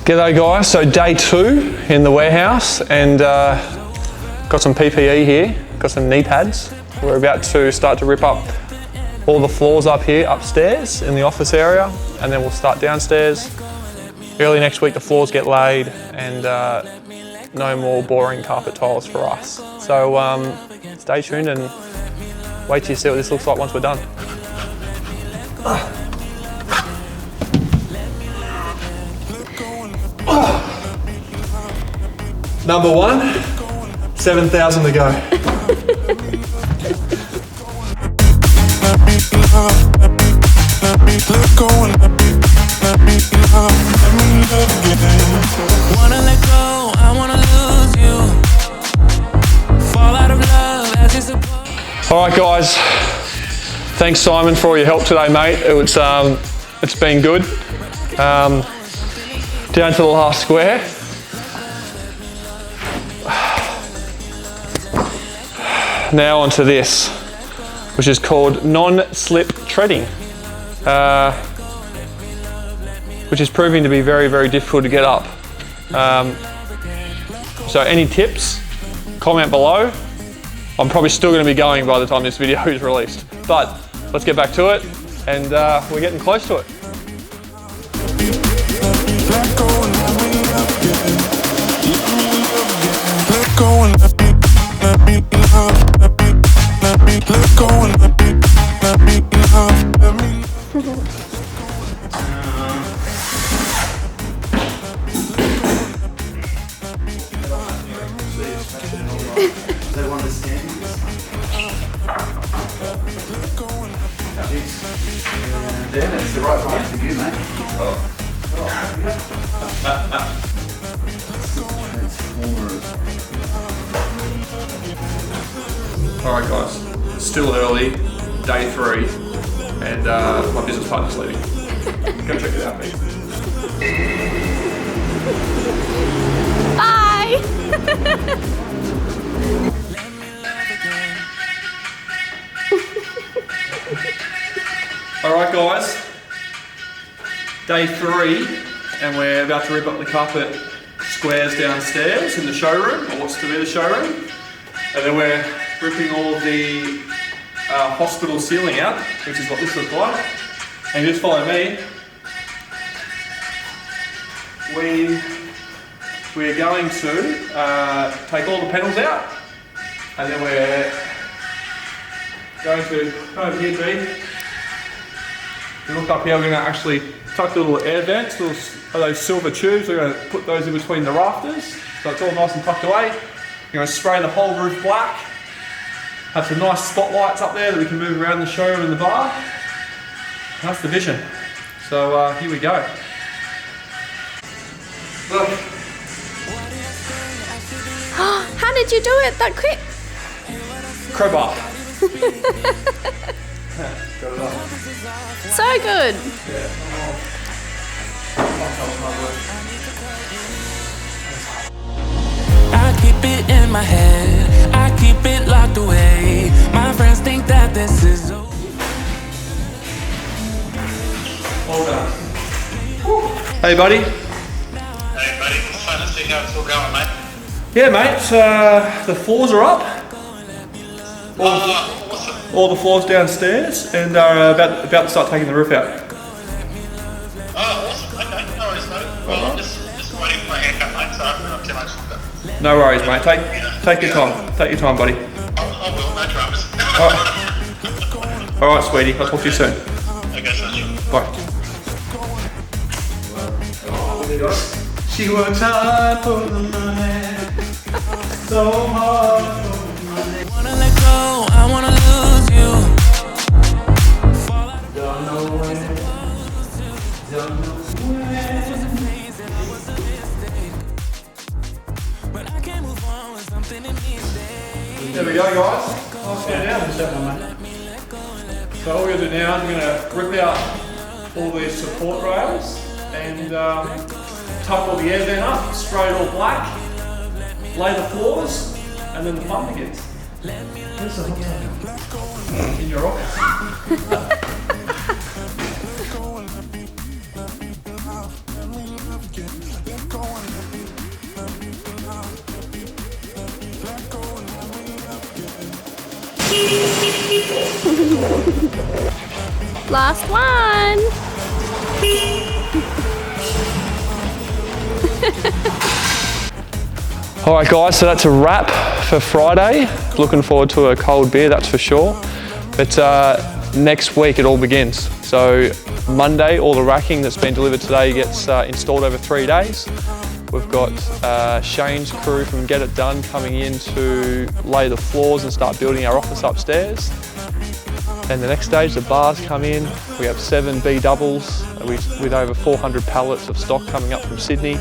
G'day guys, so day 2 in the warehouse and got some PPE here, got some knee pads. We're about to start to rip up all the floors up here upstairs in the office area, and then we'll start downstairs. Early next week the floors get laid and no more boring carpet tiles for us. So stay tuned and wait till you see what this looks like once we're done. Number 1, 7,000 to go. All right, guys. Thanks, Simon, for all your help today, mate. It's been good. Down to the last square. Now onto this, which is called non-slip treading, which is proving to be very, very difficult to get up. So any tips, comment below. I'm probably still going to be going by the time this video is released, but let's get back to it, and we're getting close to it. That's the right height for you, mate. Alright guys, it's still early, day 3, and my business partner's leaving. Go check it out, mate. Bye! Alright guys, day 3, and we're about to rip up the carpet squares downstairs in the showroom, or what's to be the showroom. And then we're ripping all of the hospital ceiling out, which is what this looks like. And just follow me. We're going to take all the panels out, and then we're going to come over here, B. If you look up here, we're going to actually tuck the little air vents, those silver tubes. We're going to put those in between the rafters, so it's all nice and tucked away. We're going to spray the whole roof black. Have some nice spotlights up there that we can move around the showroom and the bar. And that's the vision. So here we go. Look. How did you do it that quick? Crowbar. Got it up. So good. Yeah. I keep it in my head, I keep it locked away. My friends think that this is over. All done. Hey buddy. Hey buddy, it's fun to see how it's all going, mate. Yeah mate, the floors are up. Awesome. All the floors downstairs, and are about to start taking the roof out. Oh, awesome. Okay, no worries, mate. Well, I'm just waiting for my haircut, mate, so I haven't got too much longer. No worries mate, take your time. Take your time buddy. I will, no dramas. Alright sweetie, I'll talk to you soon. Okay, so sure. Bye. She works hard for the money, so hard for the money. Wanna let go, I wanna lose you. Don't know when, don't know But I can't move on with something in me today. There we go guys. I'll stand down for a second mate. So all we're going to do now is we're going to rip out all these support rails and tuck all the air vent up, spray it all black, lay the floors, and then the fun begins. Where's the hot tub? In your office. Last one. All right guys, so that's a wrap for Friday. Looking forward to a cold beer, that's for sure. But next week it all begins. So Monday, all the racking that's been delivered today gets installed over 3 days. We've got Shane's crew from Get It Done coming in to lay the floors and start building our office upstairs. Then the next stage, the bars come in. We have 7 B doubles with over 400 pallets of stock coming up from Sydney.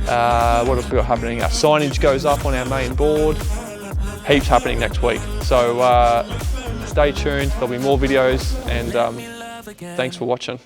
What else we got happening? Our signage goes up on our main board. Heaps happening next week. So stay tuned, there'll be more videos, and thanks for watching.